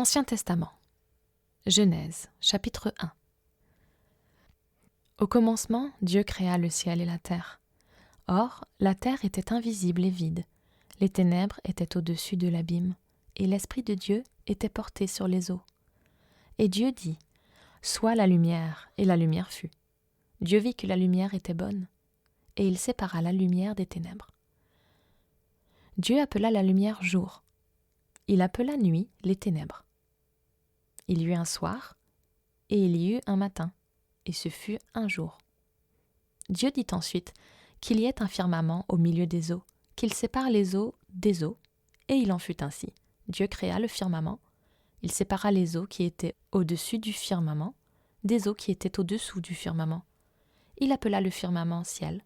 Ancien Testament. Genèse, chapitre 1. Au commencement, Dieu créa le ciel et la terre. Or, la terre était invisible et vide. Les ténèbres étaient au-dessus de l'abîme, et l'Esprit de Dieu était porté sur les eaux. Et Dieu dit, « Sois la lumière », et la lumière fut. Dieu vit que la lumière était bonne, et il sépara la lumière des ténèbres. Dieu appela la lumière jour. Il appela nuit les ténèbres. Il y eut un soir, et il y eut un matin, et ce fut un jour. Dieu dit ensuite qu'il y ait un firmament au milieu des eaux, qu'il sépare les eaux des eaux, et il en fut ainsi. Dieu créa le firmament, il sépara les eaux qui étaient au-dessus du firmament, des eaux qui étaient au-dessous du firmament. Il appela le firmament ciel,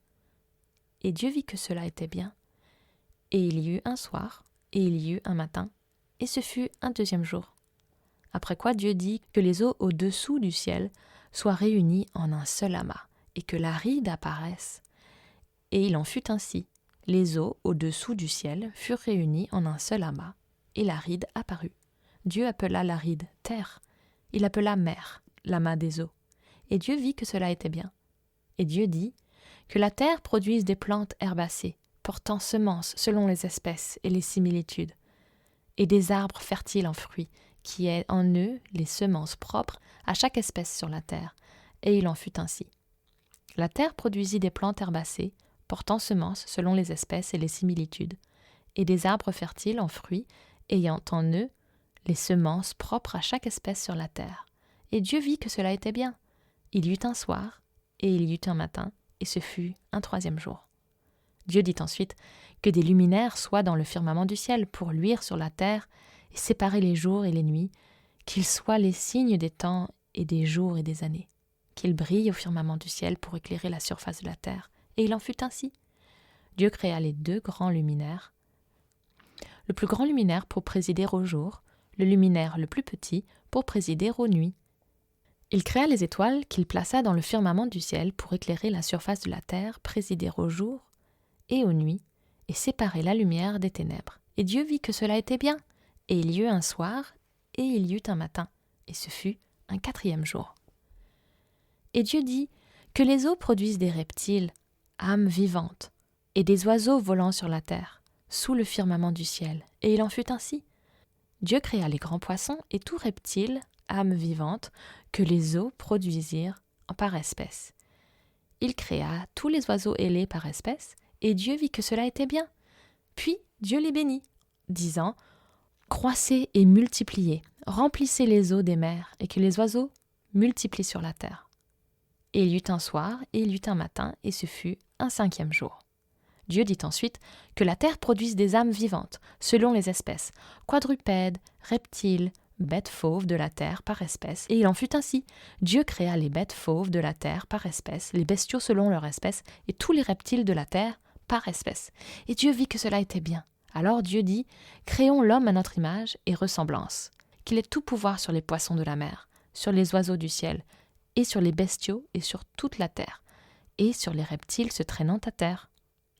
et Dieu vit que cela était bien. Et il y eut un soir, et il y eut un matin, et ce fut un deuxième jour. Après quoi Dieu dit que les eaux au-dessous du ciel soient réunies en un seul amas, et que la ride apparaisse. Et il en fut ainsi. Les eaux au-dessous du ciel furent réunies en un seul amas, et la ride apparut. Dieu appela la ride terre. Il appela mer, l'amas des eaux. Et Dieu vit que cela était bien. Et Dieu dit que la terre produise des plantes herbacées, portant semences selon les espèces et les similitudes, et des arbres fertiles en fruits, qui aient en eux les semences propres à chaque espèce sur la terre. Et il en fut ainsi. La terre produisit des plantes herbacées, portant semences selon les espèces et les similitudes, et des arbres fertiles en fruits, ayant en eux les semences propres à chaque espèce sur la terre. Et Dieu vit que cela était bien. Il y eut un soir, et il y eut un matin, et ce fut un troisième jour. Dieu dit ensuite que des luminaires soient dans le firmament du ciel pour luire sur la terre et séparer les jours et les nuits, qu'ils soient les signes des temps et des jours et des années, qu'ils brillent au firmament du ciel pour éclairer la surface de la terre. Et il en fut ainsi. Dieu créa les deux grands luminaires, le plus grand luminaire pour présider au jour, le luminaire le plus petit pour présider aux nuits. Il créa les étoiles qu'il plaça dans le firmament du ciel pour éclairer la surface de la terre, présider au jour et aux nuits, et séparer la lumière des ténèbres. Et Dieu vit que cela était bien. Et il y eut un soir, et il y eut un matin, et ce fut un quatrième jour. Et Dieu dit que les eaux produisent des reptiles, âmes vivantes, et des oiseaux volant sur la terre, sous le firmament du ciel. Et il en fut ainsi. Dieu créa les grands poissons et tout reptile, âme vivante, que les eaux produisirent par espèce. Il créa tous les oiseaux ailés par espèce, et Dieu vit que cela était bien. Puis Dieu les bénit, disant « Croissez et multipliez, remplissez les eaux des mers, et que les oiseaux multiplient sur la terre. » Et il y eut un soir, et il y eut un matin, et ce fut un cinquième jour. Dieu dit ensuite que la terre produise des âmes vivantes, selon les espèces, quadrupèdes, reptiles, bêtes fauves de la terre par espèce. Et il en fut ainsi. Dieu créa les bêtes fauves de la terre par espèce, les bestiaux selon leur espèce, et tous les reptiles de la terre par espèce. Et Dieu vit que cela était bien. Alors Dieu dit, « Créons l'homme à notre image et ressemblance, qu'il ait tout pouvoir sur les poissons de la mer, sur les oiseaux du ciel, et sur les bestiaux et sur toute la terre, et sur les reptiles se traînant à terre. »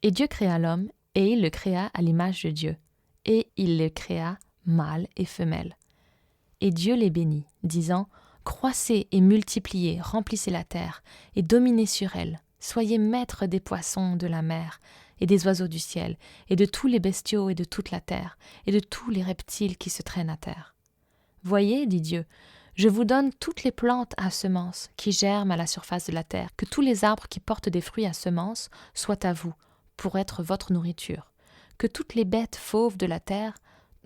Et Dieu créa l'homme, et il le créa à l'image de Dieu, et il le créa mâle et femelle. Et Dieu les bénit, disant, « Croissez et multipliez, remplissez la terre, et dominez sur elle. Soyez maîtres des poissons de la mer, et des oiseaux du ciel, et de tous les bestiaux et de toute la terre, et de tous les reptiles qui se traînent à terre. Voyez, dit Dieu, je vous donne toutes les plantes à semences qui germent à la surface de la terre, que tous les arbres qui portent des fruits à semences soient à vous, pour être votre nourriture, que toutes les bêtes fauves de la terre,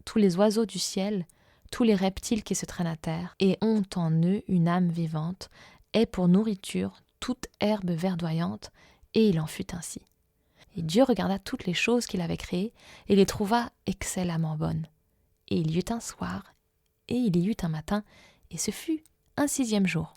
tous les oiseaux du ciel, tous les reptiles qui se traînent à terre, et ont en eux une âme vivante, aient pour nourriture toute herbe verdoyante, et il en fut ainsi. Et Dieu regarda toutes les choses qu'il avait créées, et les trouva excellemment bonnes. Et il y eut un soir, et il y eut un matin, et ce fut un sixième jour.